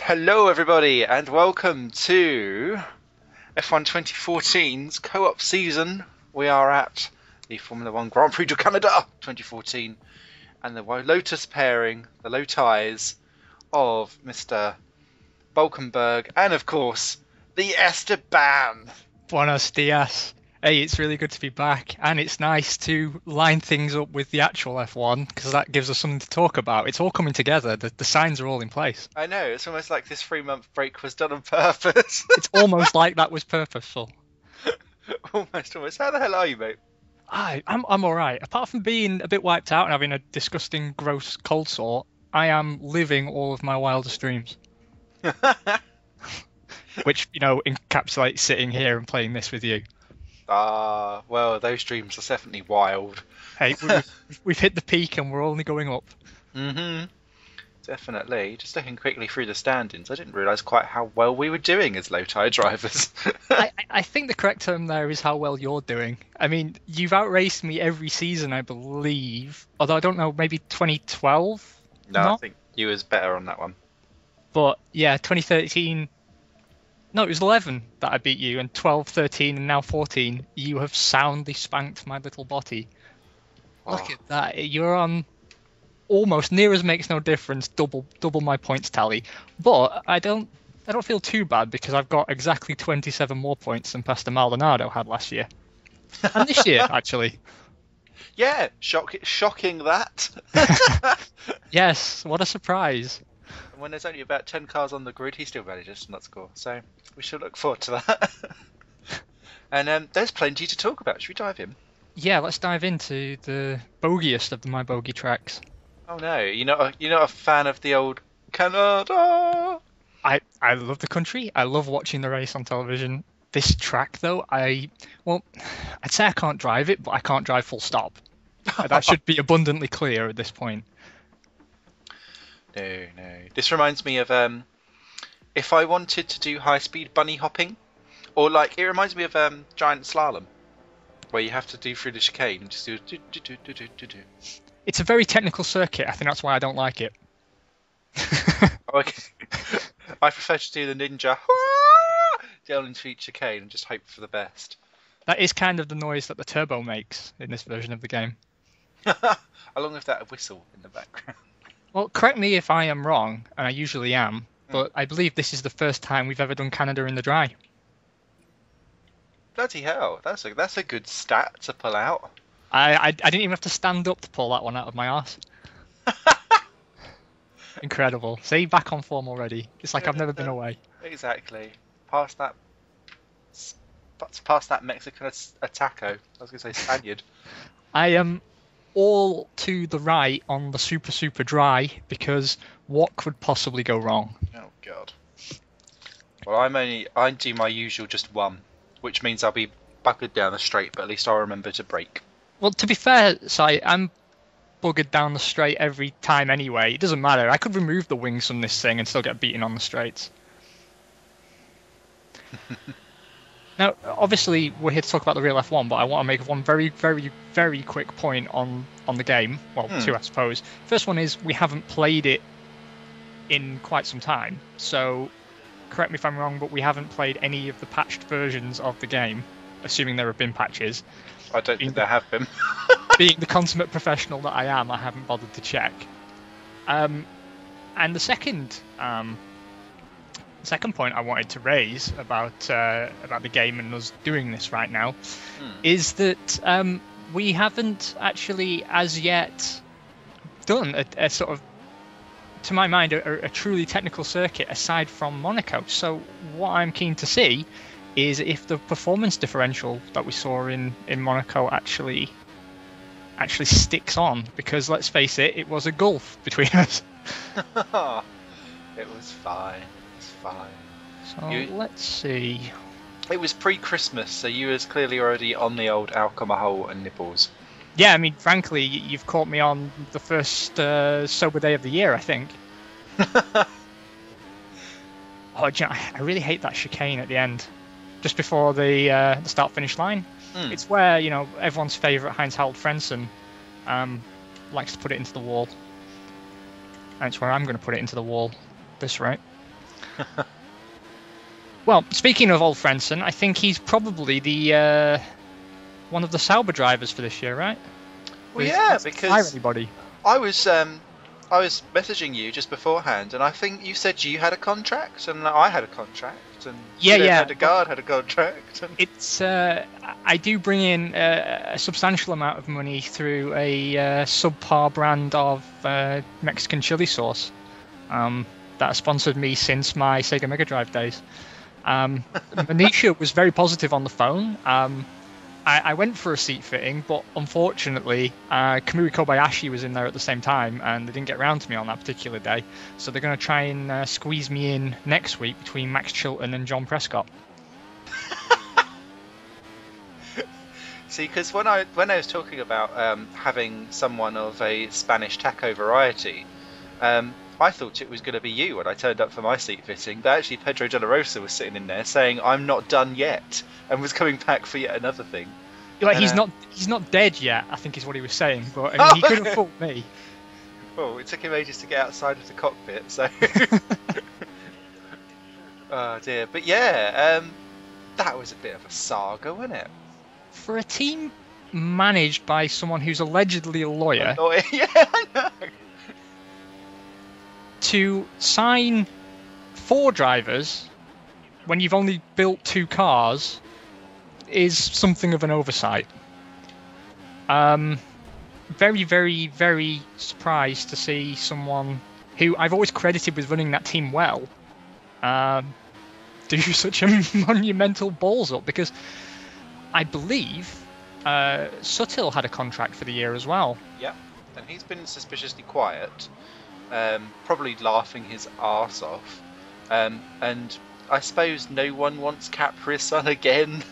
Hello everybody and welcome to F1 2014's co-op season. We are at the Formula 1 Grand Prix de Canada 2014 and the Lotus pairing, the low ties of Mr. Bulkenburg and of course the Esteben. Buenos dias. Hey, it's really good to be back, and it's nice to line things up with the actual F1 because that gives us something to talk about. It's all coming together. The signs are all in place. I know, it's almost like this 3-month break was done on purpose. It's almost like that was purposeful. Almost. How the hell are you, mate? I'm all right. Apart from being a bit wiped out and having a disgusting, gross cold sore, I am living all of my wildest dreams. Which, encapsulates sitting here and playing this with you. Ah, well, those dreams are definitely wild. Hey, we've hit the peak and we're only going up. Mm-hmm. Definitely. Just looking quickly through the standings, I didn't realise quite how well we were doing as low-tide drivers. I think the correct term there is how well you're doing. I mean, you've outraced me every season, I believe. Although I don't know, maybe 2012? No, I think you was better on that one. But yeah, 2013... No, it was 11 that I beat you, and 12, 13, and now 14. You have soundly spanked my little body. Oh. Look at that. You're on almost, near as makes no difference, double my points tally. But I don't feel too bad because I've got exactly 27 more points than Pastor Maldonado had last year. And this year, actually. Yeah, shocking that. Yes, what a surprise. When there's only about 10 cars on the grid, he still manages to not score. So we should look forward to that. And there's plenty to talk about. Should we dive in? Yeah, let's dive into the bogiest of my bogey tracks. Oh no, you're not a fan of the old Canada? I love the country. I love watching the race on television. This track, though, I'd say I can't drive it, but I can't drive full stop. That should be abundantly clear at this point. No. This reminds me of if I wanted to do high-speed bunny hopping, or it reminds me of giant slalom, where you have to do through the chicane and just do. It's a very technical circuit. I think that's why I don't like it. Okay. I prefer to do the ninja down into each chicane and just hope for the best. That is kind of the noise that the turbo makes in this version of the game. Along with that whistle in the background. Well, correct me if I am wrong, and I usually am, but I believe this is the first time we've ever done Canada in the dry. Bloody hell, that's a good stat to pull out. I didn't even have to stand up to pull that one out of my arse. Incredible. See, back on form already. It's like I've never been away. Exactly. Past that Mexican attaco. I was going to say Spaniard. I am all to the right on the super dry because what could possibly go wrong? Oh god. Well, I do my usual just one, which means I'll be buggered down the straight, but at least I'll remember to brake. Well, to be fair, Si, I'm buggered down the straight every time anyway. It doesn't matter. I could remove the wings from this thing and still get beaten on the straights. Now, obviously, we're here to talk about the real F1, but I want to make one very, very, very quick point on the game. Well, two, I suppose. First one is we haven't played it in quite some time. So, correct me if I'm wrong, but we haven't played any of the patched versions of the game, assuming there have been patches. I don't think there have been. Being the consummate professional that I am, I haven't bothered to check. And the second point I wanted to raise about the game and us doing this right now is that we haven't actually as yet done a sort of, to my mind, a truly technical circuit aside from Monaco. So what I'm keen to see is if the performance differential that we saw in Monaco actually sticks on, because let's face it, it was a gulf between us. It was fine. So let's see. It was pre-Christmas, so you was clearly already on the old alcohol and nibbles. Yeah, I mean, frankly, you've caught me on the first sober day of the year, I think. I really hate that chicane at the end, just before the start-finish line. It's where, everyone's favourite Heinz-Harald Frentzen likes to put it into the wall. And it's where I'm going to put it into the wall. This right. Well, speaking of old Frenson, I think he's probably the one of the Sauber drivers for this year, right? Well, yeah, because anybody. I was messaging you just beforehand, and I think you said you had a contract, and I had a contract, and Hedegaard had a contract. And... It's I do bring in a substantial amount of money through a subpar brand of Mexican chili sauce that has sponsored me since my Sega Mega Drive days. Manisha was very positive on the phone. I went for a seat fitting, but unfortunately, Kamui Kobayashi was in there at the same time, and they didn't get round to me on that particular day. So they're going to try and squeeze me in next week between Max Chilton and John Prescott. See, because when I was talking about having someone of a Spanish taco variety, I thought it was going to be you when I turned up for my seat fitting, but actually Pedro de la Rosa was sitting in there saying, "I'm not done yet," and was coming back for yet another thing. Like he's not dead yet, I think is what he was saying, but I mean, he could have fooled me. Well, it took him ages to get outside of the cockpit, so... Oh dear, but yeah, that was a bit of a saga, wasn't it? For a team managed by someone who's allegedly a lawyer... Yeah, I know! To sign 4 drivers when you've only built 2 cars is something of an oversight. Very, very, very surprised to see someone who I've always credited with running that team well do such a monumental balls up, because I believe Suttil had a contract for the year as well. Yeah, and he's been suspiciously quiet. Probably laughing his arse off, and I suppose no one wants Capri-Sun again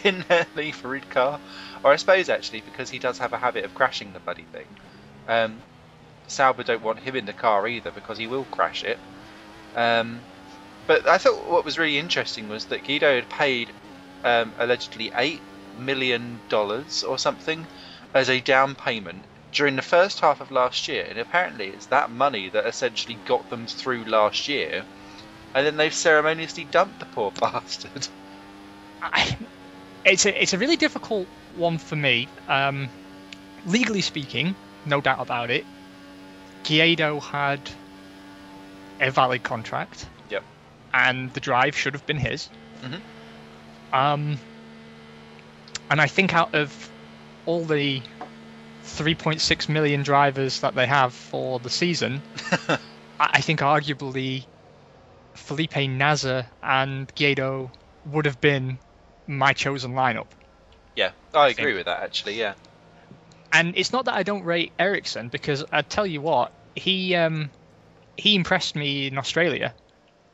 in their Leaf-Rid car, or I suppose actually because he does have a habit of crashing the bloody thing. Sauber don't want him in the car either because he will crash it. But I thought what was really interesting was that Guido had paid allegedly $8 million or something as a down payment during the first half of last year, and apparently it's that money that essentially got them through last year, and then they've ceremoniously dumped the poor bastard. It's a really difficult one for me. Legally speaking, no doubt about it, Guido had a valid contract. Yep. And the drive should have been his. Mm-hmm. And I think out of all the 3.6 million drivers that they have for the season, I think arguably Felipe Nasr and Guido would have been my chosen lineup. Yeah, I agree with that actually, yeah. And it's not that I don't rate Ericsson, because I tell you what, he impressed me in Australia.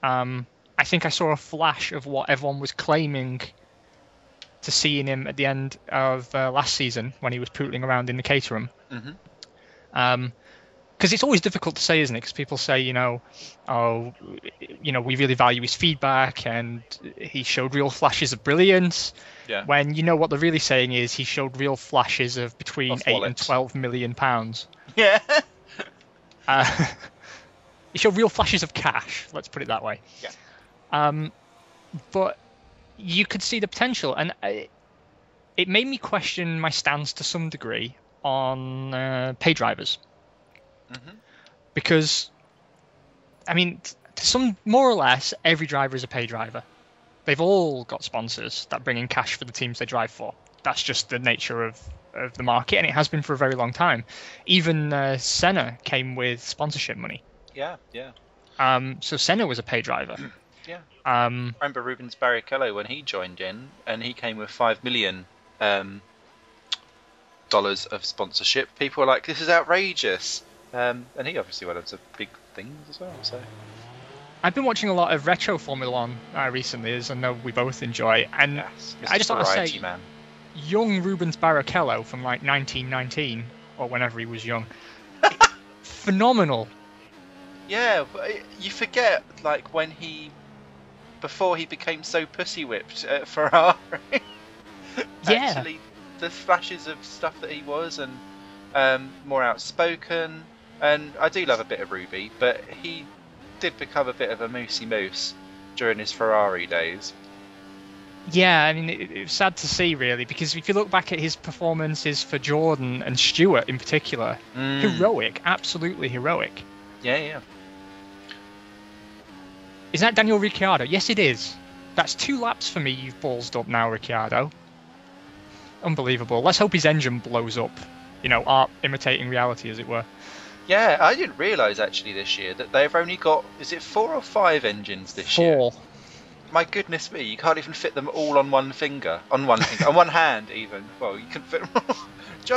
I think I saw a flash of what everyone was claiming to see in him at the end of last season when he was pootling around in the Caterham. Mm-hmm. Because it's always difficult to say, isn't it? Because people say, we really value his feedback and he showed real flashes of brilliance. Yeah. When what they're really saying is he showed real flashes of between 8 and 12 million pounds. Yeah. He showed real flashes of cash. Let's put it that way. Yeah. But you could see the potential, and it made me question my stance to some degree on pay drivers. Mm-hmm. Because, I mean, to some more or less, every driver is a pay driver. They've all got sponsors that bring in cash for the teams they drive for. That's just the nature of the market, and it has been for a very long time. Even Senna came with sponsorship money. Yeah, yeah. So Senna was a pay driver. Yeah. I remember Rubens Barrichello when he joined in, and he came with $5 million dollars of sponsorship. People were like, "This is outrageous," and he obviously went on to big things as well. So I've been watching a lot of retro Formula One recently, as I know we both enjoy, and yes, I just want to say, man. Young Rubens Barrichello from like 1919 or whenever he was young, phenomenal. Yeah, but you forget like when before he became so pussy whipped at Ferrari. Yeah. Actually, the flashes of stuff that he was, and more outspoken. And I do love a bit of Ruby, but he did become a bit of a moosey moose during his Ferrari days. Yeah, I mean, it was sad to see, really, because if you look back at his performances for Jordan and Stewart in particular, heroic, absolutely heroic. Yeah. Is that Daniel Ricciardo? Yes, it is. That's 2 laps for me you've ballsed up now, Ricciardo. Unbelievable. Let's hope his engine blows up. Art imitating reality, as it were. Yeah, I didn't realise actually this year that they've only got, is it 4 or 5 engines this year? 4. My goodness me, you can't even fit them all on one finger. On one hand even. Well, you can fit them all.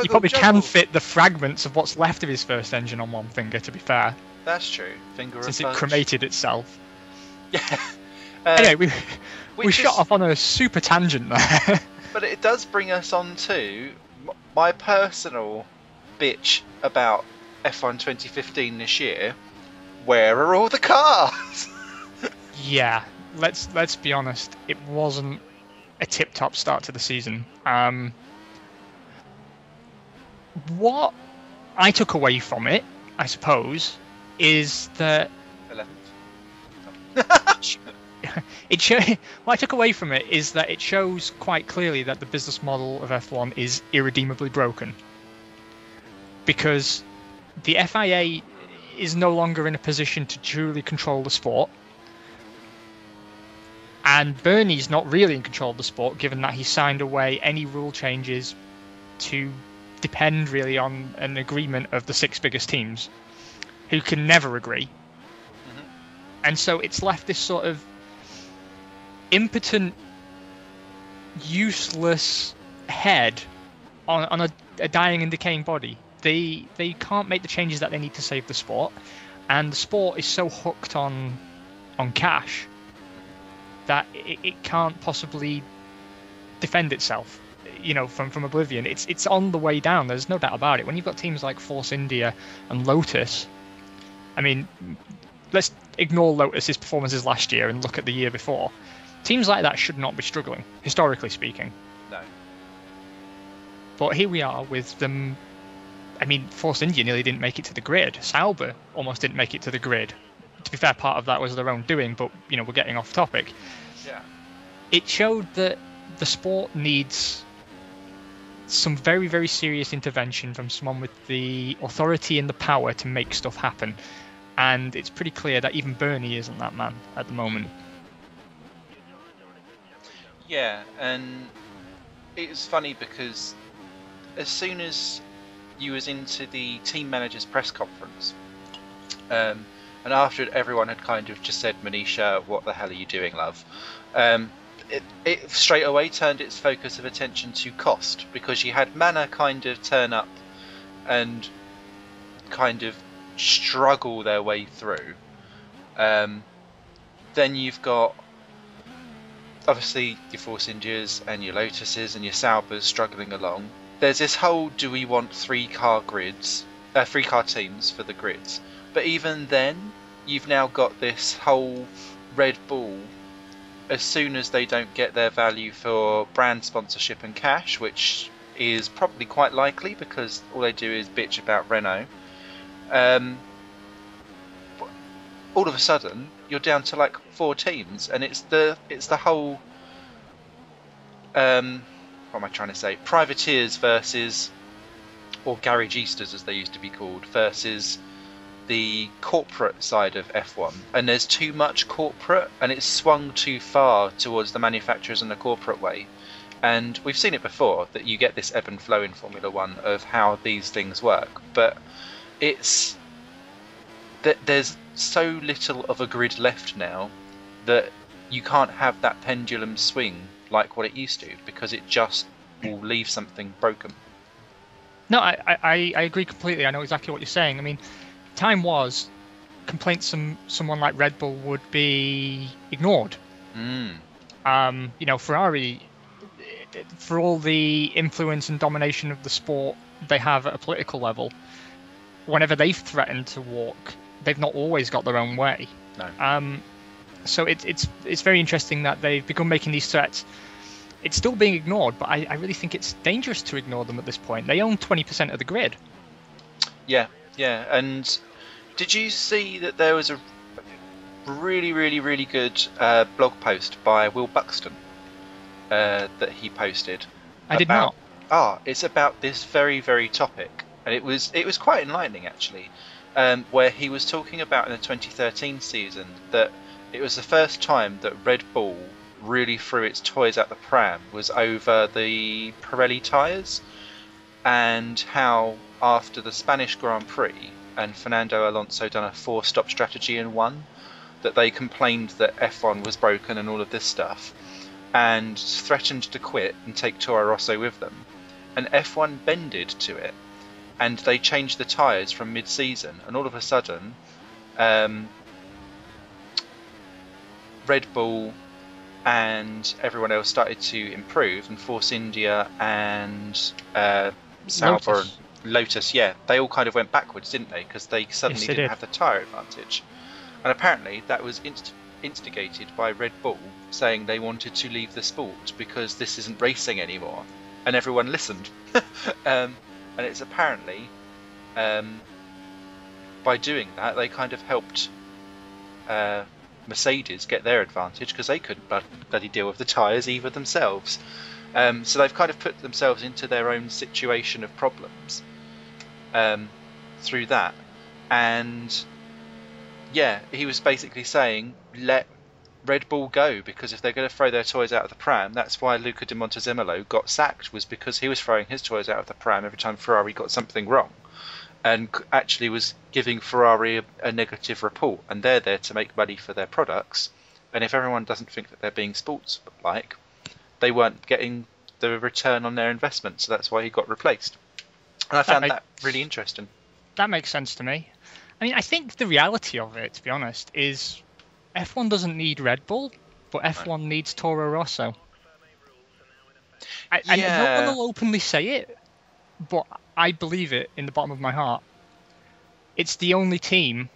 You probably can fit the fragments of what's left of his first engine on one finger, to be fair. That's true. Finger Since of it cremated itself. Yeah. Anyway, we shot off on a super tangent there. But it does bring us on to my personal bitch about F1 2015 this year. Where are all the cars? Yeah, let's be honest. It wasn't a tip-top start to the season. What I took away from it, I suppose, is that 11th. What I took away from it is that it shows quite clearly that the business model of F1 is irredeemably broken. Because the FIA is no longer in a position to truly control the sport. And Bernie's not really in control of the sport, given that he signed away any rule changes to depend really on an agreement of the 6 biggest teams, who can never agree. Mm-hmm. And so it's left this sort of impotent, useless head on a dying and decaying body. They can't make the changes that they need to save the sport, and the sport is so hooked on cash that it can't possibly defend itself, from oblivion. It's on the way down. There's no doubt about it. When you've got teams like Force India and Lotus, I mean, let's ignore Lotus's performances last year and look at the year before. Teams like that should not be struggling, historically speaking. No. But here we are with them. I mean, Force India nearly didn't make it to the grid. Sauber almost didn't make it to the grid. To be fair, part of that was their own doing, but we're getting off topic. Yeah. It showed that the sport needs some very, very serious intervention from someone with the authority and the power to make stuff happen. And it's pretty clear that even Bernie isn't that man at the moment. Yeah, and it's funny because as soon as you was into the team manager's press conference, and after everyone had kind of just said, Manisha, what the hell are you doing, love? It straight away turned its focus of attention to cost, because you had Manor kind of turn up and kind of struggle their way through. Then you've got obviously your Force Indias and your Lotuses and your Saubers struggling along. There's this whole, do we want 3-car teams for the grids? But even then, you've now got this whole Red Bull, as soon as they don't get their value for brand sponsorship and cash, which is probably quite likely because all they do is bitch about Renault, all of a sudden you're down to like 4 teams, and it's the whole what am I trying to say? Privateers versus, or garagistas as they used to be called, versus the corporate side of F1, and there's too much corporate, and it's swung too far towards the manufacturers and the corporate way. And we've seen it before, that you get this ebb and flow in Formula One of how these things work, but it's that there's so little of a grid left now that you can't have that pendulum swing like what it used to, because it just will leave something broken. No, I agree completely. I know exactly what you're saying. I mean, time was complaints from someone like Red Bull would be ignored. Ferrari, for all the influence and domination of the sport they have at a political level, whenever they've threatened to walk, they've not always got their own way. No. So it's very interesting that they've begun making these threats. It's still being ignored, but I really think it's dangerous to ignore them at this point. They own 20% of the grid. Yeah. And did you see that there was really, really, really good blog post by Will Buxton that he posted. I did not. It's about this very, very topic, and it was quite enlightening actually, where he was talking about in the 2013 season that it was the first time that Red Bull really threw its toys out the pram was over the Pirelli tyres, and how after the Spanish Grand Prix and Fernando Alonso done a 4-stop strategy in one, that they complained that F1 was broken and all of this stuff, and threatened to quit and take Toro Rosso with them. And F1 bended to it, and they changed the tyres from mid-season, and all of a sudden Red Bull and everyone else started to improve, and Force India and Sauber, Lotus, yeah, they all kind of went backwards, didn't they? Because they suddenly didn't have the tyre advantage. And apparently that was instigated by Red Bull saying they wanted to leave the sport because this isn't racing anymore. And everyone listened. And it's apparently, by doing that, they kind of helped Mercedes get their advantage, because they couldn't bloody deal with the tyres either themselves. So they've kind of put themselves into their own situation of problems through that. And yeah, he was basically saying, let Red Bull go, because if they're going to throw their toys out of the pram, that's why Luca Di Montezemolo got sacked, was because he was throwing his toys out of the pram every time Ferrari got something wrong, and actually was giving Ferrari a negative report, and they're there to make money for their products, and if everyone doesn't think that they're being sports-like, they weren't getting the return on their investment, so that's why he got replaced. And I found that really interesting. That makes sense to me. I mean, I think the reality of it, to be honest, is F1 doesn't need Red Bull, but F1 needs Toro Rosso. And no one will openly say it, but I believe it in the bottom of my heart. It's the only team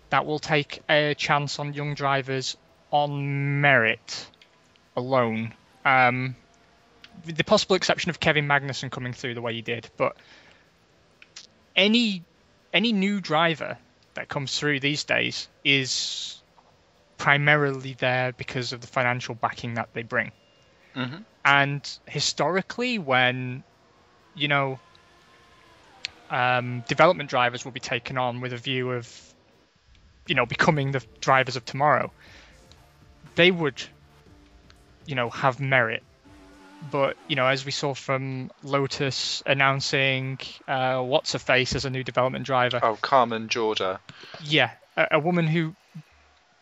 that will take a chance on young drivers on merit alone. With the possible exception of Kevin Magnussen coming through the way he did, but any new driver that comes through these days is primarily there because of the financial backing that they bring. Mm-hmm. And historically, when development drivers will be taken on with a view of becoming the drivers of tomorrow, they would have merit. But as we saw from Lotus announcing what's her face as a new development driver. Oh, Carmen Jorda. Yeah, a woman who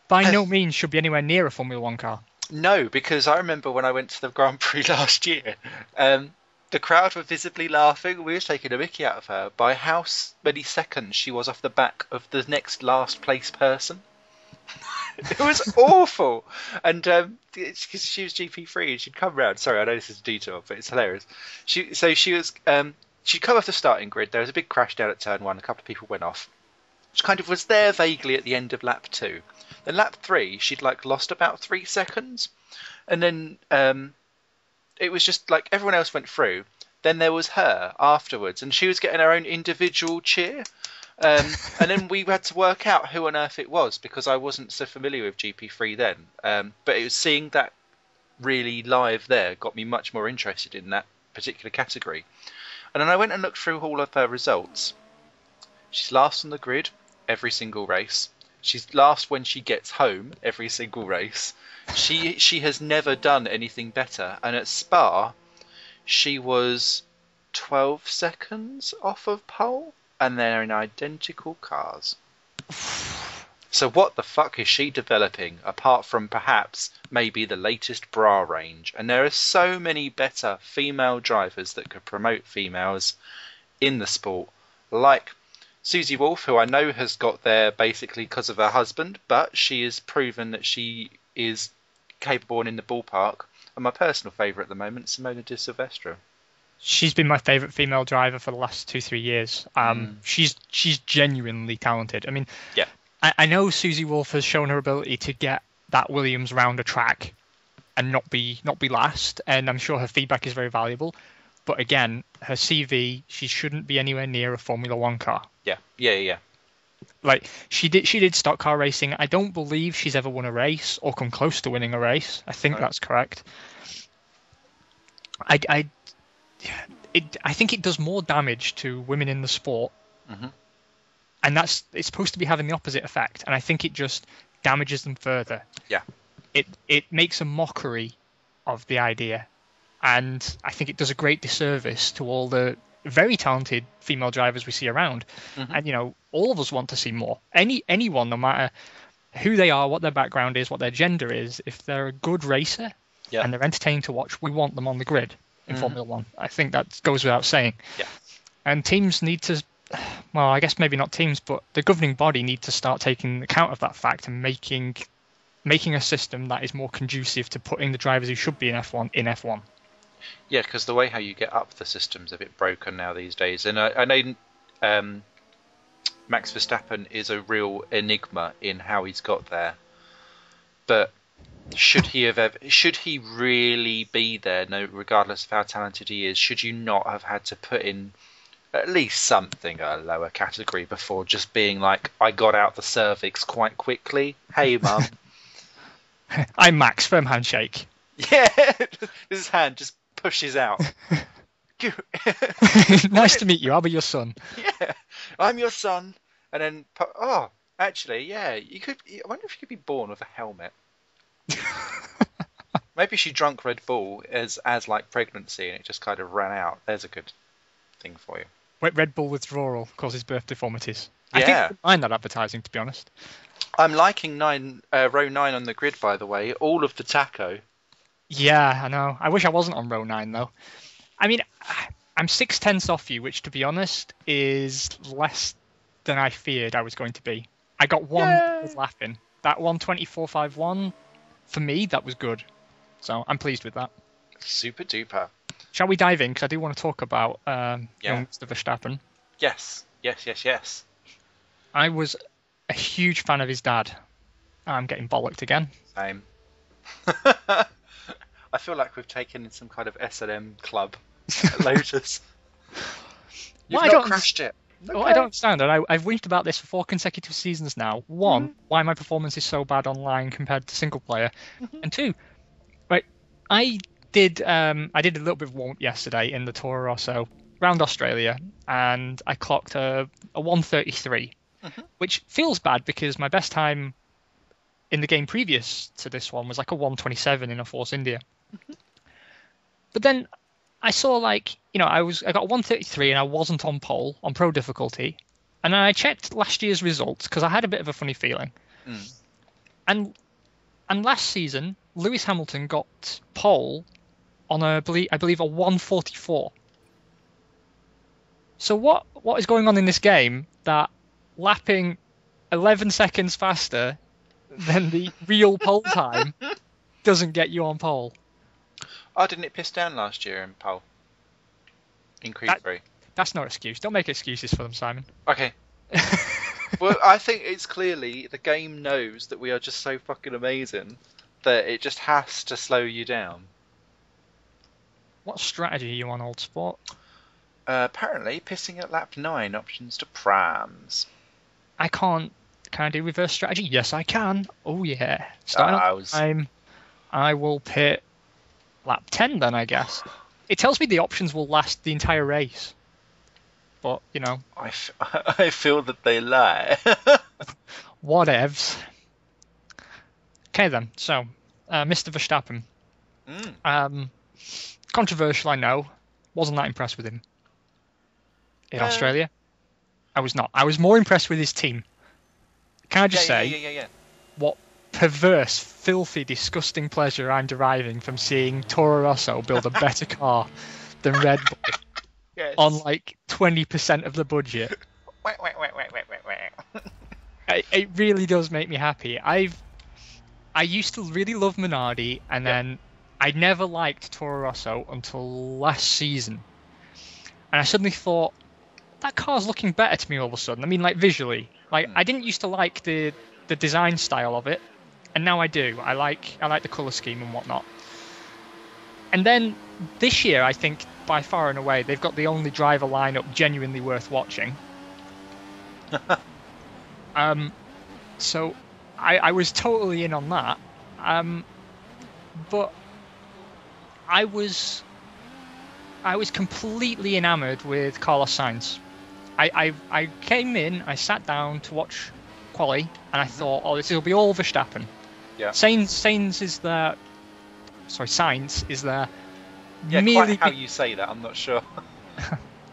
by no means should be anywhere near a Formula One car. No, because I remember when I went to the Grand Prix last year, the crowd were visibly laughing. We were taking a mickey out of her by how many seconds she was off the back of the next last place person. It was awful. And because she was GP3 and she'd come round. Sorry, I know this is a detour, but it's hilarious. She'd come off the starting grid. There was a big crash down at turn 1. A couple of people went off. She kind of was there vaguely at the end of lap 2. Then lap 3, she'd lost about 3 seconds. And then it was just like everyone else went through. Then there was her afterwards, and she was getting her own individual cheer. And then we had to work out who on earth it was, because I wasn't so familiar with GP3 then. But it was seeing that really live there got me much more interested in that particular category. And then I went and looked through all of her results. She's last on the grid every single race. She's last when she gets home every single race. She has never done anything better. And at Spa, she was 12 seconds off of pole. And they're in identical cars. So what the fuck is she developing, apart from perhaps maybe the latest bra range? And there are so many better female drivers that could promote females in the sport, like Susie Wolff, who I know has got there basically because of her husband, but she has proven that she is capable and in the ballpark. And my personal favourite at the moment, Simona Di Silvestro. She's been my favourite female driver for the last 2-3 years. She's genuinely talented. I mean, yeah. I know Susie Wolff has shown her ability to get that Williams round a track and not be last, and I'm sure her feedback is very valuable. But again, her CV, she shouldn't be anywhere near a Formula One car. Yeah. Like she did stock car racing. I don't believe she's ever won a race or come close to winning a race. I think that's correct. I think it does more damage to women in the sport, and it's supposed to be having the opposite effect. And I think it just damages them further. Yeah. It makes a mockery of the idea, and I think it does a great disservice to all the very talented female drivers we see around. And all of us want to see more. Anyone, no matter who they are, what their background is, what their gender is, if they're a good racer and they're entertaining to watch, we want them on the grid in Formula One. I think that goes without saying. Yeah. And teams need to, well, I guess maybe not teams, but the governing body need to start taking account of that fact and making a system that is more conducive to putting the drivers who should be in F1 in F1. Yeah, because the way how you get up the system's a bit broken now these days. And I know Max Verstappen is a real enigma in how he's got there. But should he really be there, no, regardless of how talented he is? Should you not have had to put in at least something at a lower category before just being like, I got out the cervix quite quickly? Hey, mum. I'm Max, firm handshake. Yeah, his hand just pushes out. Nice to meet you. I'll be your son. Yeah, I'm your son. And then, actually, yeah, you could. I wonder if you could be born with a helmet. Maybe she drank Red Bull as like pregnancy, and it just kind of ran out. There's a good thing for you. Wait, Red Bull withdrawal causes birth deformities. Yeah. I think I don't mind that advertising, to be honest. I'm liking row 9 on the grid, by the way. All of the taco. Yeah, I know. I wish I wasn't on row 9, though. I mean, I'm 6/10 off you, which, to be honest, is less than I feared I was going to be. I got one with laughing. That 1:24.51, for me, that was good. So I'm pleased with that. Super duper. Shall we dive in? Because I do want to talk about young Mr. Verstappen. Yes. I was a huge fan of his dad. I'm getting bollocked again. Same. I feel like we've taken in some kind of S&M club at Lotus. You've not crashed it. Okay. I don't understand. And I've whinged about this for 4 consecutive seasons now. One, why my performance is so bad online compared to single player. And 2, right, I did a little bit of warm-up yesterday in the Toro Rosso around Australia, and I clocked a 1:33, which feels bad because my best time in the game previous to this one was like a 1:27 in a Force India. But then I saw I got 1:33 and I wasn't on pole on pro difficulty, and then I checked last year's results because I had a bit of a funny feeling. And last season Lewis Hamilton got pole on I believe a 1:44. So what is going on in this game that lapping 11 seconds faster than the real pole time doesn't get you on pole? Oh, didn't it piss down last year in pole? In Creed 3? That's no excuse. Don't make excuses for them, Simon. Okay. Well, I think it's clearly the game knows that we are just so fucking amazing that it just has to slow you down. What strategy are you on, Old Sport? Apparently, pissing at lap 9 options to prams. I can't. Can I do reverse strategy? Yes, I can. Oh, yeah. Starting at time, I will pit lap 10 then, I guess. It tells me the options will last the entire race. But, I feel that they lie. Whatevs. Okay, then. So, Mr. Verstappen. Controversial, I know. Wasn't that impressed with him in Australia. I was not. I was more impressed with his team. Can I just say what perverse, filthy, disgusting pleasure I'm deriving from seeing Toro Rosso build a better car than Red Bull on like 20% of the budget. It really does make me happy. I used to really love Minardi, and then I never liked Toro Rosso until last season. And I suddenly thought, that car's looking better to me all of a sudden. I mean, like, visually. Like, I didn't used to like the design style of it, and now I do. I like the colour scheme and whatnot. And then this year, I think, by far and away, they've got the only driver lineup genuinely worth watching. So I was totally in on that. But I was completely enamored with Carlos Sainz. I came in, I sat down to watch quali, and I thought, oh, this will be all Verstappen. Yeah. Sainz is there. Sorry, Sainz is there. Yeah, quite how you say that, I'm not sure.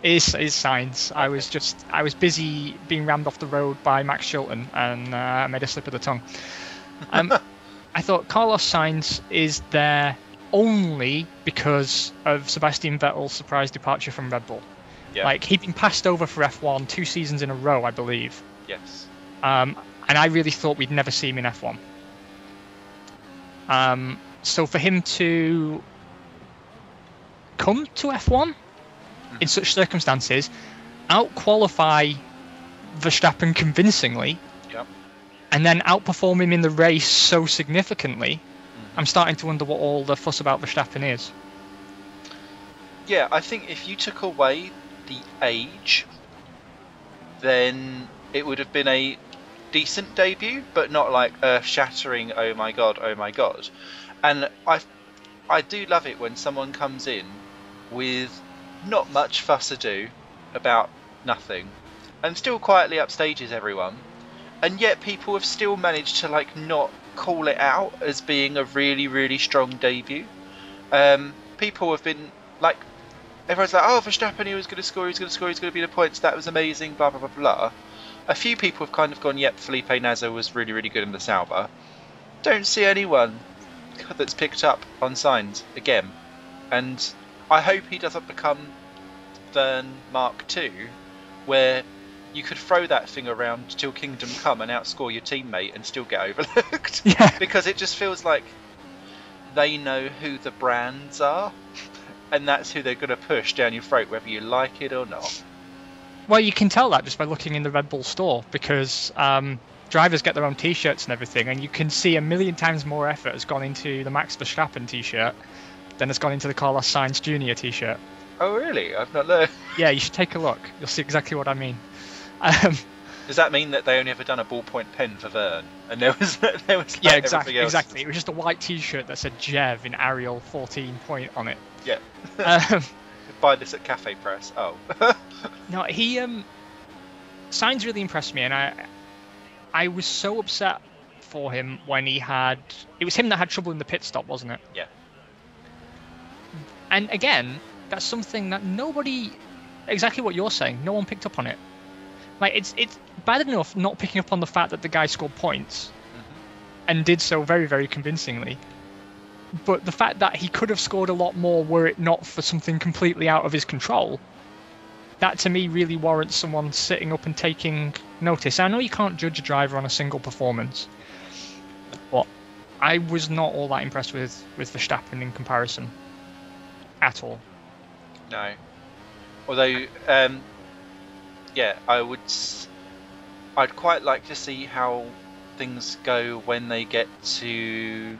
is Sainz. Okay. I was busy being rammed off the road by Max Chilton, and I made a slip of the tongue. I thought Carlos Sainz is there only because of Sebastian Vettel's surprise departure from Red Bull. Yeah. Like, he'd been passed over for F1 2 seasons in a row, I believe. Yes. And I really thought we'd never see him in F1. So for him to come to F1 in such circumstances, out-qualify Verstappen convincingly, yep, and then outperform him in the race so significantly, I'm starting to wonder what all the fuss about Verstappen is. Yeah, I think if you took away the age, then it would have been a decent debut, but not like earth-shattering, oh my god. And I do love it when someone comes in with not much fuss ado about nothing, and still quietly upstages everyone, and yet people have still managed to like not call it out as being a really, really strong debut. People have been like, everyone's like, oh, Verstappen, he was going to score, he's going to be the points, that was amazing, blah, blah, blah, blah. A few people have kind of gone, yep, Felipe Nasser was really, really good in the Sauber. Don't see anyone that's picked up on Sainz again. And I hope he doesn't become Vern Mark II, where you could throw that thing around till Kingdom Come and outscore your teammate and still get overlooked. Yeah. Because it just feels like they know who the brands are, and that's who they're going to push down your throat, whether you like it or not. Well, you can tell that just by looking in the Red Bull store, because drivers get their own T-shirts and everything, and you can see 1,000,000 times more effort has gone into the Max Verstappen T-shirt than has gone into the Carlos Sainz Jr. T-shirt. Oh, really? I've not looked. Yeah, you should take a look. You'll see exactly what I mean. Does that mean that they only ever done a ballpoint pen for Vern, and there was like yeah, exactly. It was just a white T-shirt that said Jev in Arial 14 point on it. Yeah. Buy this at Cafe Press. Oh. No, Sainz really impressed me, and I was so upset for him when it was him that had trouble in the pit stop, wasn't it? Yeah. And again, that's something that nobody, exactly what you're saying, no one picked up on it. Like, it's bad enough not picking up on the fact that the guy scored points, and did so very, very convincingly. But the fact that he could have scored a lot more were it not for something completely out of his control, that to me really warrants someone sitting up and taking notice. I know you can't judge a driver on a single performance, but I was not all that impressed with Verstappen in comparison at all. No. Although, yeah, I'd quite like to see how things go when they get to...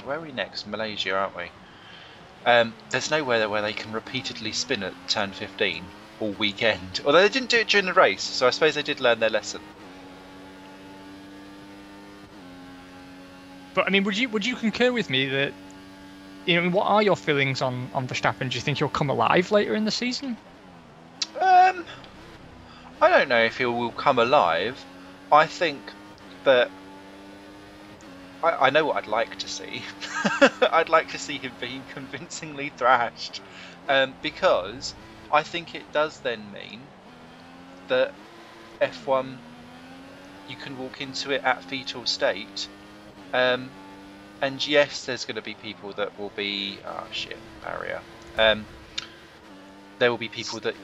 where are we next? Malaysia, aren't we? There's nowhere where they can repeatedly spin at turn 15 all weekend. Although they didn't do it during the race, so I suppose they did learn their lesson. But I mean, would you concur with me that, you know, what are your feelings on Verstappen? Do you think he'll come alive later in the season? I don't know if he will come alive. I think that I know what I'd like to see. I'd like to see him being convincingly thrashed, because I think it does then mean that F1, you can walk into it at fetal state, and yes, there's going to be people that will be barrier. There will be people that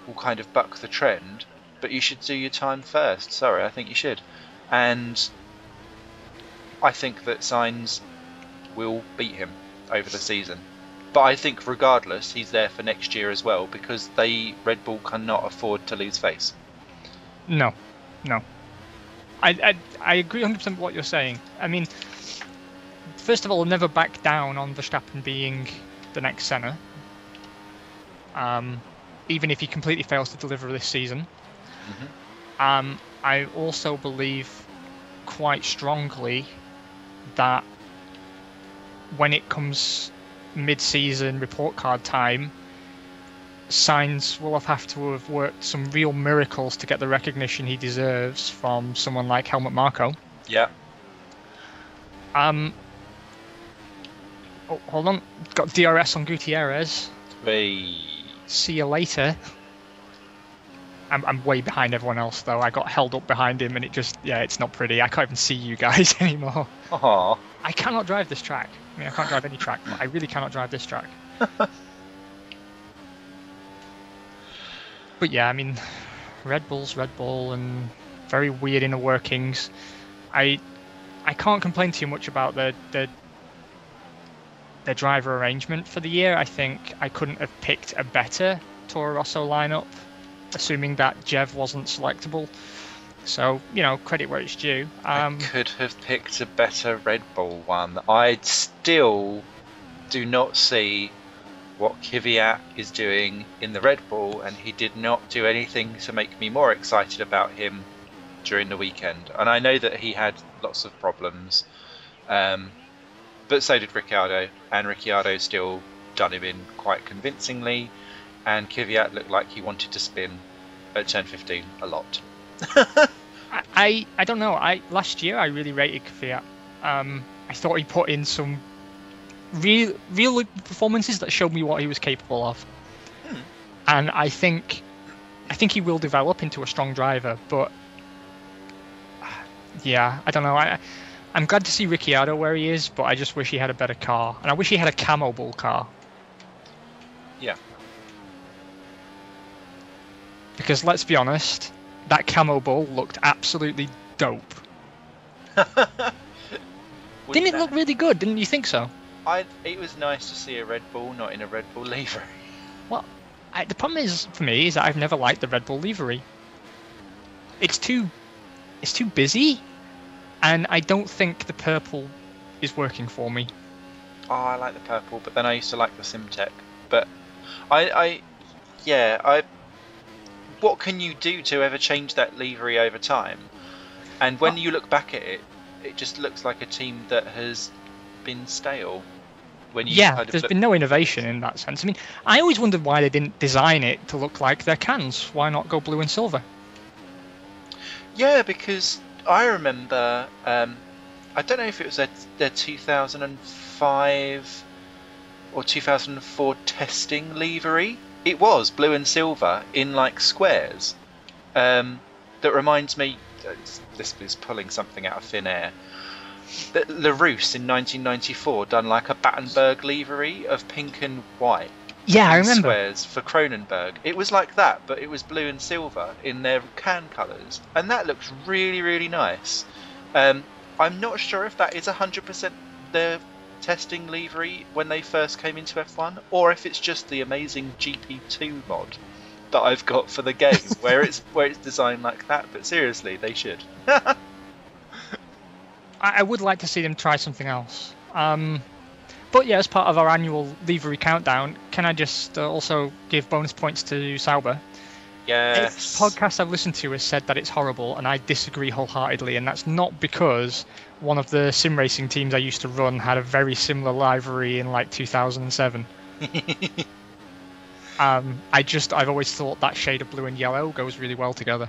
will kind of buck the trend, but you should do your time first. Sorry, I think you should. And I think that Sainz will beat him over the season. But I think regardless, he's there for next year as well, because Red Bull cannot afford to lose face. No. I agree 100% with what you're saying. I mean, first of all, I'll never back down on Verstappen being the next Senna. Even if he completely fails to deliver this season. I also believe quite strongly that when it comes mid-season report card time, Sainz will have to have worked some real miracles to get the recognition he deserves from someone like Helmut Marko. Yeah. Oh, hold on. Got DRS on Gutierrez. Hey. See you later. I'm way behind everyone else though. I got held up behind him and it's not pretty. I can't even see you guys anymore. Aww. I cannot drive this track. I mean, I can't drive any track, but I really cannot drive this track. But yeah, I mean, Red Bull's Red Bull and very weird inner workings. I can't complain too much about the driver arrangement for the year. I think I couldn't have picked a better Toro Rosso lineup, assuming that Jev wasn't selectable. So, credit where it's due. I could have picked a better Red Bull one. I still do not see what Kvyat is doing in the Red Bull, and he did not do anything to make me more excited about him during the weekend. And I know that he had lots of problems, but so did Ricciardo, and Ricciardo still done him in quite convincingly, and Kvyat looked like he wanted to spin at turn 15 a lot. I don't know. Last year I really rated Kvyat. I thought he put in some real performances that showed me what he was capable of. And I think he will develop into a strong driver, but yeah, I don't know. I'm glad to see Ricciardo where he is, but I just wish he had a better car, and I wish he had a camo bull car. Yeah. Because let's be honest, that camo bull looked absolutely dope. Didn't it look really good? Didn't you think so? It was nice to see a Red Bull not in a Red Bull livery. Well, the problem is for me is that I've never liked the Red Bull livery. It's too busy, and I don't think the purple is working for me. Oh, I like the purple, but then I used to like the Simtech. But what can you do to ever change that livery over time? And when you look back at it, it just looks like a team that has been stale. There's been no innovation in that sense. I mean, I always wondered why they didn't design it to look like their cans. Why not go blue and silver? Yeah, because I remember, I don't know if it was their 2005 or 2004 testing livery. It was blue and silver in like squares. That reminds me, this is pulling something out of thin air. LaRousse in 1994 done like a Battenberg livery of pink and white. Yeah, I remember. Squares for Cronenberg. It was like that, but it was blue and silver in their can colours, and that looks really, really nice. I'm not sure if that is 100% their testing livery when they first came into F1, or if it's just the amazing GP2 mod that I've got for the game, where it's designed like that. But seriously, they should. I would like to see them try something else. But yeah, as part of our annual livery countdown, can I just also give bonus points to Sauber? Yes. A podcast I've listened to has said that it's horrible, and I disagree wholeheartedly, and that's not because one of the sim racing teams I used to run had a very similar livery in like 2007. I've always thought that shade of blue and yellow goes really well together.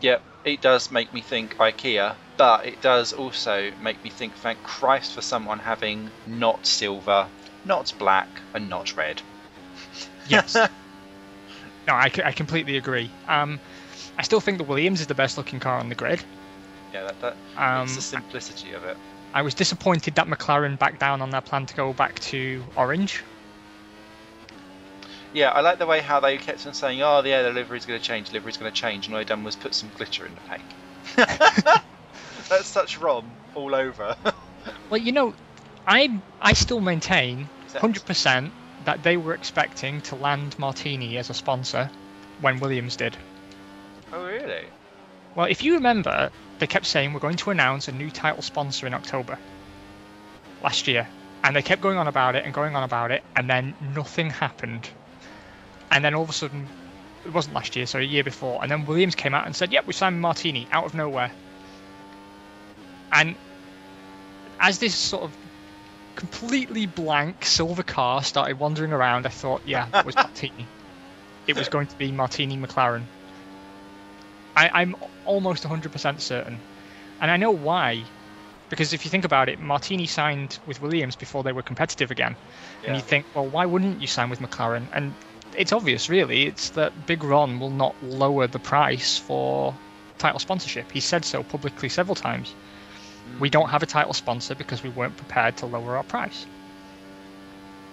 Yep, it does make me think IKEA, but it does also make me think, thank Christ for someone having not silver, not black, and not red. Yes. No, I completely agree. I still think the Williams is the best looking car on the grid. Yeah, it's the simplicity of it. I was disappointed that McLaren backed down on their plan to go back to orange. Yeah, I like the way how they kept on saying, oh yeah, the livery's going to change, and all they done was put some glitter in the paint. That's such ROM all over. Well, I still maintain 100% that they were expecting to land Martini as a sponsor when Williams did. Oh, really? Well, if you remember, they kept saying we're going to announce a new title sponsor in October last year. And they kept going on about it, and then nothing happened. And then all of a sudden, it wasn't last year, sorry, a year before, and then Williams came out and said, "Yep, we signed Martini out of nowhere." And as this sort of completely blank silver car started wandering around, I thought, yeah, that was Martini. It was going to be Martini McLaren. I'm almost 100% certain. And I know why. Because if you think about it, Martini signed with Williams before they were competitive again. Yeah. And you think, well, why wouldn't you sign with McLaren? And it's obvious, really. It's that Big Ron will not lower the price for title sponsorship. He said so publicly several times. We don't have a title sponsor because we weren't prepared to lower our price.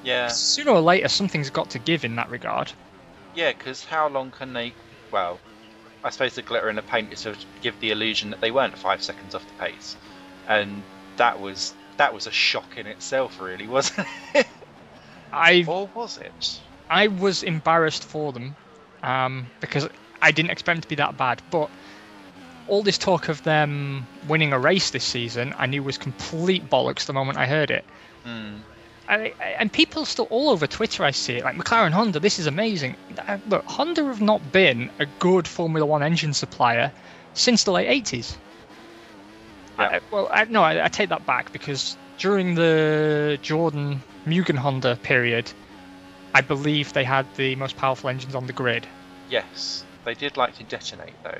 Yeah. Sooner or later, something's got to give in that regard. Yeah, because how long can they... Well, I suppose the glitter and the paint is to give the illusion that they weren't 5 seconds off the pace. And that was a shock in itself, really, wasn't it? Or was it? I was embarrassed for them because I didn't expect them to be that bad. But all this talk of them winning a race this season, I knew was complete bollocks the moment I heard it. And people still all over Twitter, I see it, like McLaren Honda, this is amazing. Look, Honda have not been a good Formula 1 engine supplier since the late 80s. Yeah. I take that back, because during the Jordan Mugen Honda period, I believe they had the most powerful engines on the grid. Yes, they did like to detonate though.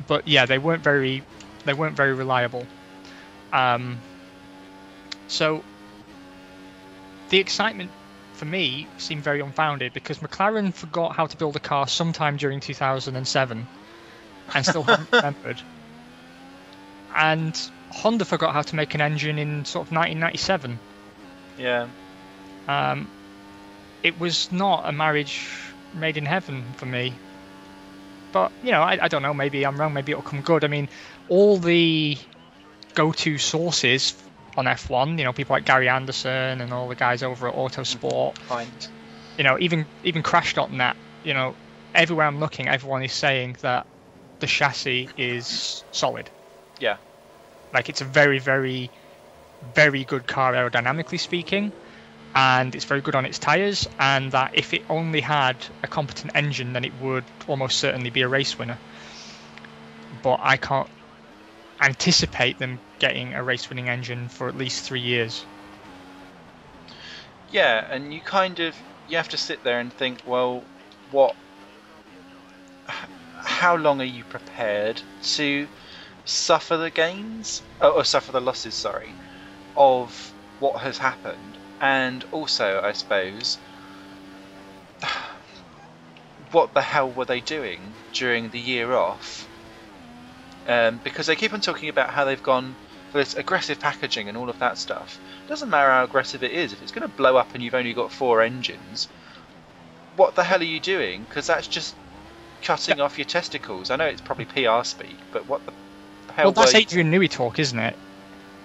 But yeah, they weren't very reliable. So the excitement for me seemed very unfounded, because McLaren forgot how to build a car sometime during 2007 and still haven't remembered. And Honda forgot how to make an engine in sort of 1997. Yeah. It was not a marriage made in heaven for me. But, you know, I don't know, maybe I'm wrong, maybe it'll come good. I mean, all the go-to sources on F1, you know, people like Gary Anderson and all the guys over at Autosport, you know, even Crash.net, you know, everywhere I'm looking, everyone is saying that the chassis is solid. Yeah. Like, it's a very, very, very good car aerodynamically speaking, and it's very good on its tyres, and that if it only had a competent engine, then it would almost certainly be a race winner. But I can't anticipate them getting a race-winning engine for at least 3 years. Yeah, and you have to sit there and think, well, how long are you prepared to suffer the gains, or suffer the losses, sorry, of what has happened? And also, I suppose, what the hell were they doing during the year off? Because they keep on talking about how they've gone for this aggressive packaging and all of that stuff. It doesn't matter how aggressive it is. If it's going to blow up and you've only got 4 engines, what the hell are you doing? Because that's just cutting off your testicles. I know it's probably PR speak, but what the hell? Well, that's Adrian Newey talk, isn't it?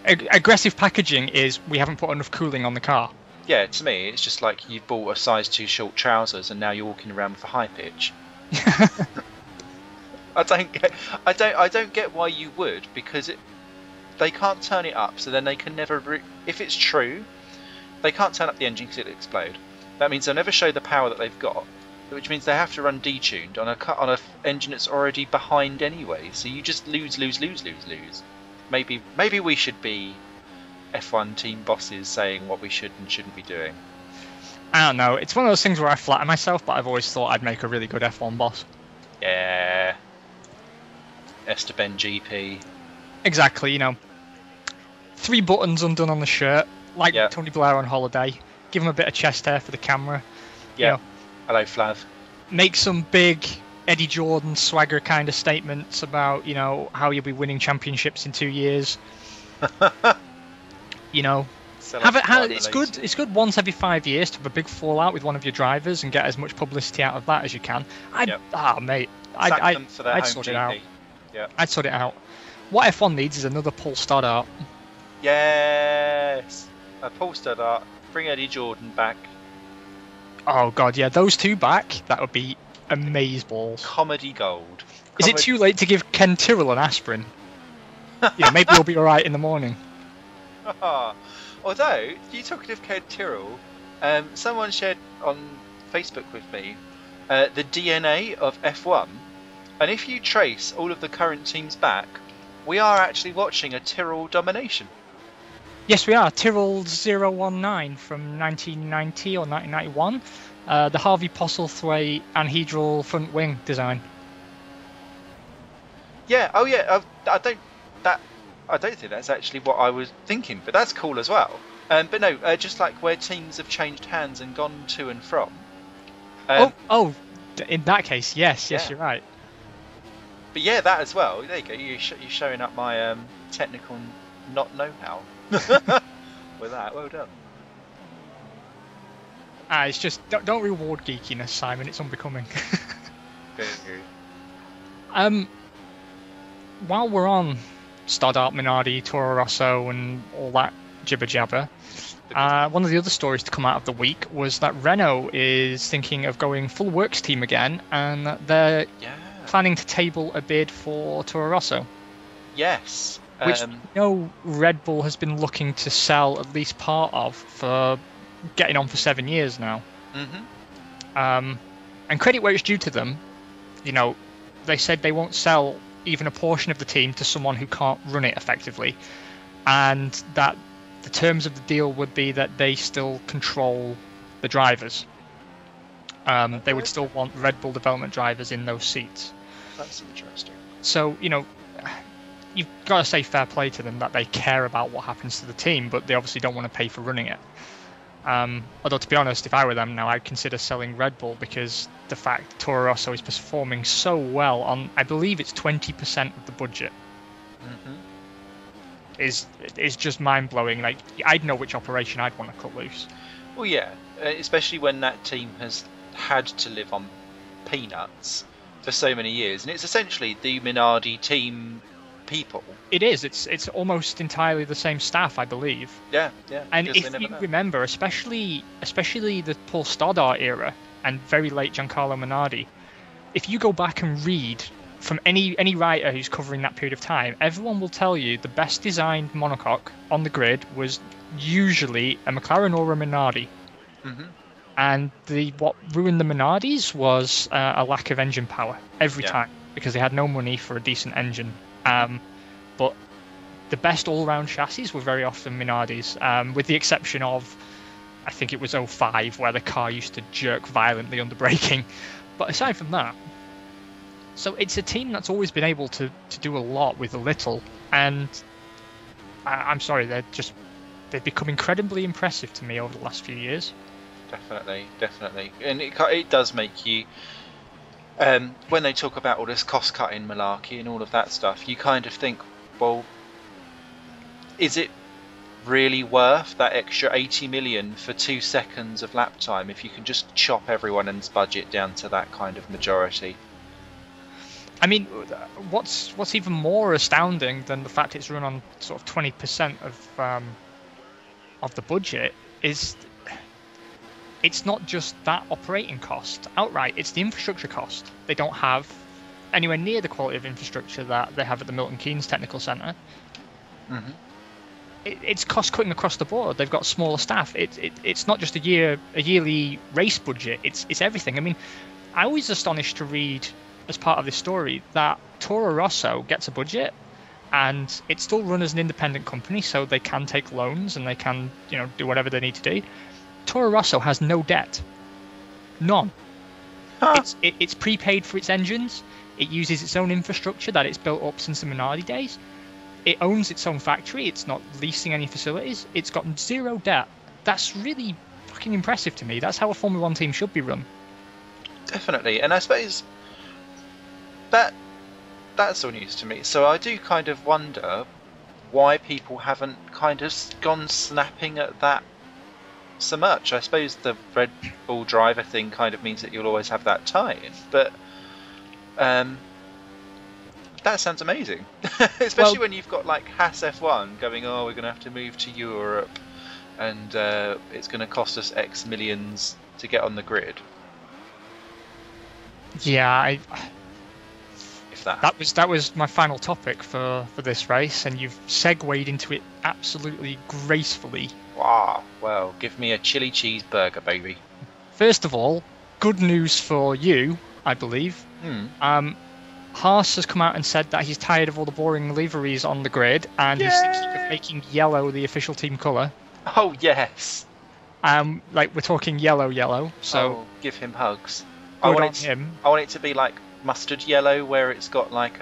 Aggressive packaging is we haven't put enough cooling on the car. Yeah, to me, it's just like you've bought a size too short trousers and now you're walking around with a high pitch. I don't get why you would, because they can't turn it up, so then they can never. If it's true, they can't turn up the engine because it'll explode. That means they'll never show the power that they've got, which means they have to run detuned on a engine that's already behind anyway. So you just lose. Maybe we should be F1 team bosses saying what we should and shouldn't be doing. I don't know. It's one of those things where I flatter myself, but I've always thought I'd make a really good F1 boss. Yeah. Esteben GP. Exactly, you know. 3 buttons undone on the shirt, like Tony Blair on holiday. Give him a bit of chest hair for the camera. Yeah. You know, hello, Flav. Make some big Eddie Jordan swagger kind of statements about, you know, how you'll be winning championships in 2 years. You know, it's good. It's good once every 5 years to have a big fallout with one of your drivers and get as much publicity out of that as you can. Mate, I'd sort it out. Yeah, I'd sort it out. What F1 needs is another Paul Stoddart. Yes, a Paul Stoddart. Bring Eddie Jordan back. Oh god, yeah, those two back. That would be amazeballs. Comedy gold. Is it too late to give Ken Tyrrell an aspirin? Yeah, maybe he'll be all right in the morning. Although, you talking of Ken Tyrrell, someone shared on Facebook with me the DNA of F1. And if you trace all of the current teams back, we are actually watching a Tyrrell domination. Yes, we are. Tyrrell 019 from 1990 or 1991. The Harvey Postlethwaite anhedral front wing design. Yeah. Oh, yeah. I don't think that's actually what I was thinking, but that's cool as well. But no, just like where teams have changed hands and gone to and from. In that case, yes, yeah. You're right. But yeah, that as well. There you go. You're showing up my technical not know-how with that. Well done. It's just don't reward geekiness, Simon. It's unbecoming. While we're on Stoddart, Minardi, Toro Rosso, and all that jibber jabber, one of the other stories to come out of the week was that Renault is thinking of going full works team again, and they're planning to table a bid for Toro Rosso. Yes. Which Red Bull has been looking to sell at least part of for getting on for 7 years now. Mm-hmm. And credit where it's due to them, they said they won't sell even a portion of the team to someone who can't run it effectively, and that the terms of the deal would be that they still control the drivers. They would still want Red Bull development drivers in those seats. That's interesting. So, you've got to say fair play to them that they care about what happens to the team, but they obviously don't want to pay for running it. Although, to be honest, if I were them now, I'd consider selling Red Bull, because the fact Toro Rosso is performing so well on, I believe it's 20% of the budget, is just mind-blowing. Like, I'd know which operation I'd want to cut loose. Well, yeah, especially when that team has had to live on peanuts for so many years, and it's essentially the Minardi team people. It is. It's almost entirely the same staff, I believe. Yeah. And if you remember, especially the Paul Stoddart era and very late Giancarlo Minardi, if you go back and read from any writer who's covering that period of time, everyone will tell you the best designed monocoque on the grid was usually a McLaren or a Minardi. Mm-hmm. And what ruined the Minardis was a lack of engine power every time, because they had no money for a decent engine. But the best all-round chassis were very often Minardis, with the exception of, I think it was 05, where the car used to jerk violently under braking. But aside from that, so it's a team that's always been able to do a lot with a little, and I'm sorry, they've become incredibly impressive to me over the last few years. Definitely, and it does make you, when they talk about all this cost-cutting malarkey and all of that stuff, you kind of think, well, is it really worth that extra 80 million for 2 seconds of lap time if you can just chop everyone's budget down to that kind of majority? I mean, what's even more astounding than the fact it's run on sort of 20% of the budget is it's not just that operating cost outright, it's the infrastructure cost. They don't have anywhere near the quality of infrastructure that they have at the Milton Keynes Technical Centre. Mm-hmm. It's cost cutting across the board. They've got smaller staff. It's not just a yearly race budget. It's everything. I mean, I was astonished to read as part of this story that Toro Rosso gets a budget, and it's still run as an independent company, so they can take loans and they can do whatever they need to do. Toro Rosso has no debt. None. It's prepaid for its engines. It uses its own infrastructure that it's built up since the Minardi days. It owns its own factory. It's not leasing any facilities. It's got zero debt. That's really fucking impressive to me. That's how a Formula 1 team should be run. Definitely. And I suppose that's all news to me. So I do kind of wonder why people haven't kind of gone snapping at that so much. I suppose the Red Bull driver thing kind of means that you'll always have that tie-in, but that sounds amazing. Especially when you've got like Haas F1 going, we're going to have to move to Europe, and it's going to cost us X millions to get on the grid. Yeah, if that that was my final topic for this race, and you've segued into it absolutely gracefully. Wow, well, give me a chili cheeseburger, baby. First of all, good news for you, I believe. Haas has come out and said that he's tired of all the boring liveries on the grid, and he's thinking of making yellow the official team colour. Oh yes. Like we're talking yellow. So give him hugs. I want it to be like mustard yellow, where it's got like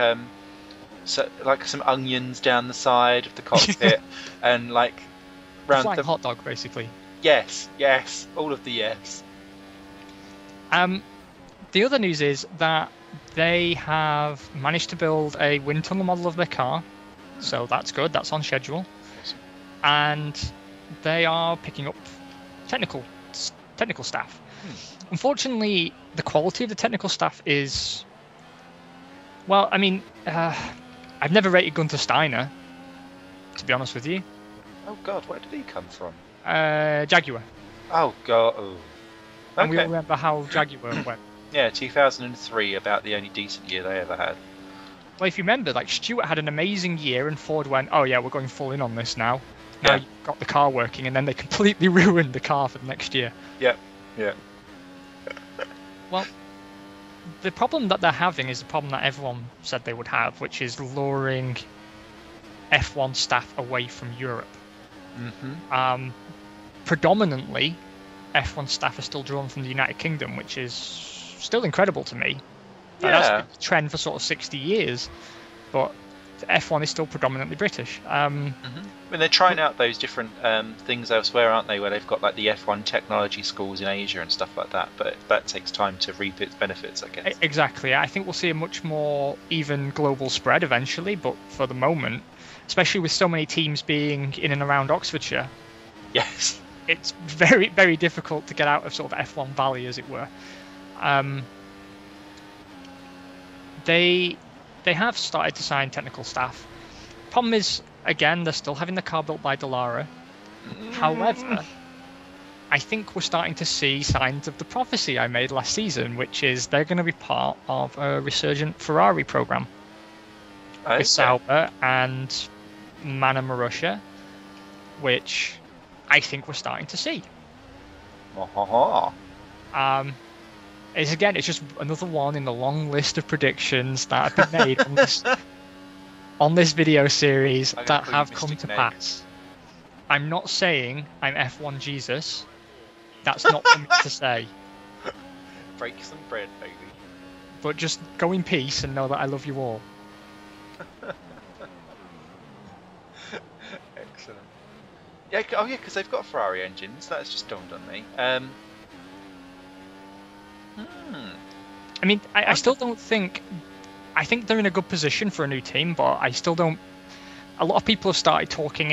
like some onions down the side of the cockpit, and like round the hot dog, basically. Yes, all of the yes. The other news is that they have managed to build a wind tunnel model of their car, so that's good. That's on schedule, awesome. And they are picking up technical staff. Unfortunately, the quality of the technical staff is, well, I mean, I've never rated Gunther Steiner, to be honest with you. Oh God, where did he come from? Jaguar. Oh God. Oh. Okay. And we all remember how Jaguar went. Yeah, 2003, about the only decent year they ever had. Well, if you remember, like Stewart had an amazing year, and Ford went, "Oh yeah, we're going full in on this now." Now you've got the car working, and then they completely ruined the car for the next year. Yeah. Well, the problem that they're having is the problem that everyone said they would have, which is luring F1 staff away from Europe. Predominantly, F1 staff are still drawn from the United Kingdom, which is still incredible to me. That's been the trend for sort of 60 years, but F1 is still predominantly British. I mean, they're trying out those different things elsewhere, aren't they, where they've got like the F1 technology schools in Asia and stuff like that, but that takes time to reap its benefits, I guess. Exactly. I think we'll see a much more even global spread eventually, but for the moment, especially with so many teams being in and around Oxfordshire, yes, it's very, very difficult to get out of sort of F1 Valley, as it were. They have started to sign technical staff. Problem is, again, they're still having the car built by Dallara. However, I think we're starting to see signs of the prophecy I made last season, which is they're going to be part of a resurgent Ferrari program with Sauber and Mana Marussia, which I think we're starting to see. It's just another one in the long list of predictions that have been made on this video series that have come to pass. I'm not saying I'm F1 Jesus. That's not for me to say. Break some bread, baby. But just go in peace and know that I love you all. Excellent. Yeah, because they've got Ferrari engines. That's just dawned on me. I mean, I still don't think... I think they're in a good position for a new team, but I still don't... A lot of people have started talking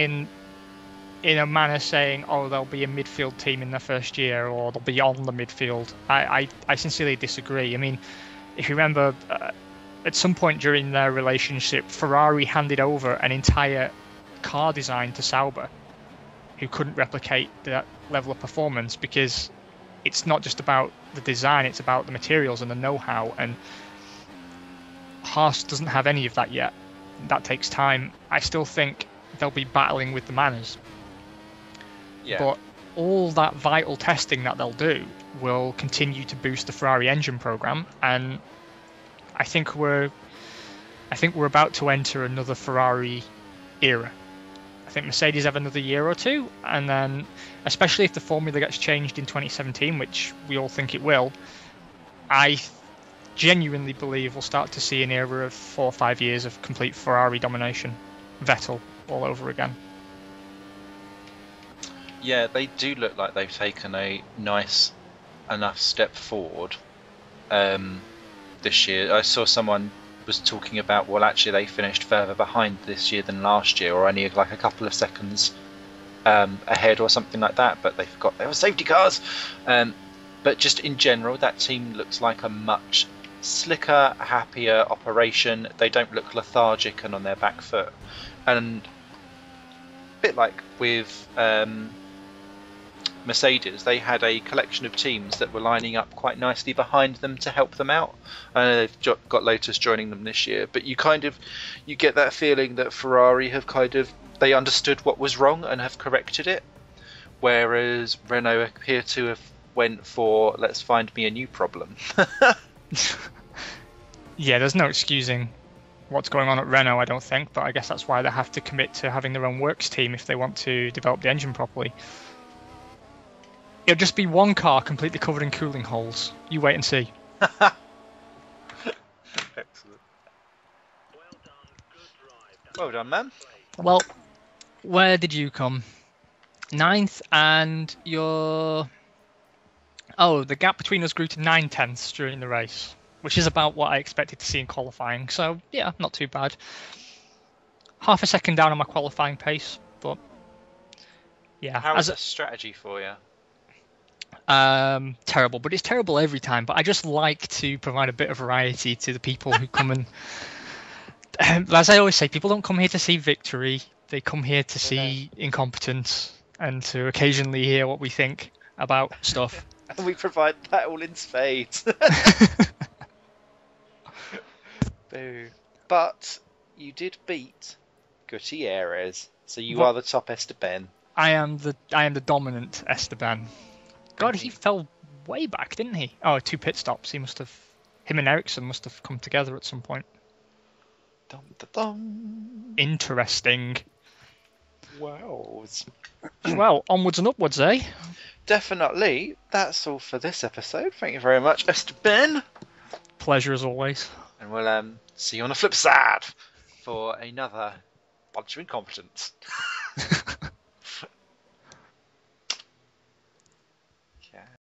in a manner saying, oh, they'll be a midfield team in their first year, or they'll be on the midfield. I sincerely disagree. I mean, if you remember, at some point during their relationship, Ferrari handed over an entire car design to Sauber, who couldn't replicate that level of performance, because it's not just about the design, it's about the materials and the know-how, and Haas doesn't have any of that yet. That takes time. I still think they'll be battling with the Manas. Yeah. But all that vital testing that they'll do will continue to boost the Ferrari engine program, and I think we're about to enter another Ferrari era. I think Mercedes have another year or two, and then, especially if the formula gets changed in 2017, which we all think it will, I genuinely believe we'll start to see an era of 4 or 5 years of complete Ferrari domination. Vettel all over again. Yeah, they do look like they've taken a nice enough step forward this year. I saw someone was talking about, well, actually they finished further behind this year than last year, or only like a couple of seconds ahead or something like that, but they forgot they were safety cars. But just in general, that team looks like a much slicker, happier operation. They don't look lethargic and on their back foot, and a bit like with Mercedes, they had a collection of teams that were lining up quite nicely behind them to help them out. They've got Lotus joining them this year, but you get that feeling that Ferrari have they understood what was wrong and have corrected it, whereas Renault appear to have went for let's find me a new problem. Yeah, there's no excusing what's going on at Renault, I don't think, but I guess that's why they have to commit to having their own works team if they want to develop the engine properly. It'll just be one car completely covered in cooling holes. You wait and see. Excellent. Well done, man. Well, where did you come? 9th, and your... Oh, the gap between us grew to 9/10 during the race, which is about what I expected to see in qualifying. So, yeah, not too bad. Half a second down on my qualifying pace, but... Yeah. How is a strategy for you? Terrible, but it's terrible every time. But I just like to provide a bit of variety to the people who come and... as I always say, people don't come here to see victory. They come here to see incompetence and to occasionally hear what we think about stuff. And we provide that all in spades. Boo. But you did beat Gutierrez, so you are the top Esteben. I am the dominant Esteben. God, he fell way back, didn't he? Oh, 2 pit stops. Him and Ericsson must have come together at some point. Dum, dum, dum. Interesting. Wow. Well, onwards and upwards, eh? Definitely. That's all for this episode. Thank you very much, Esteben. Pleasure as always. And we'll see you on the flip side for another bunch of incompetence.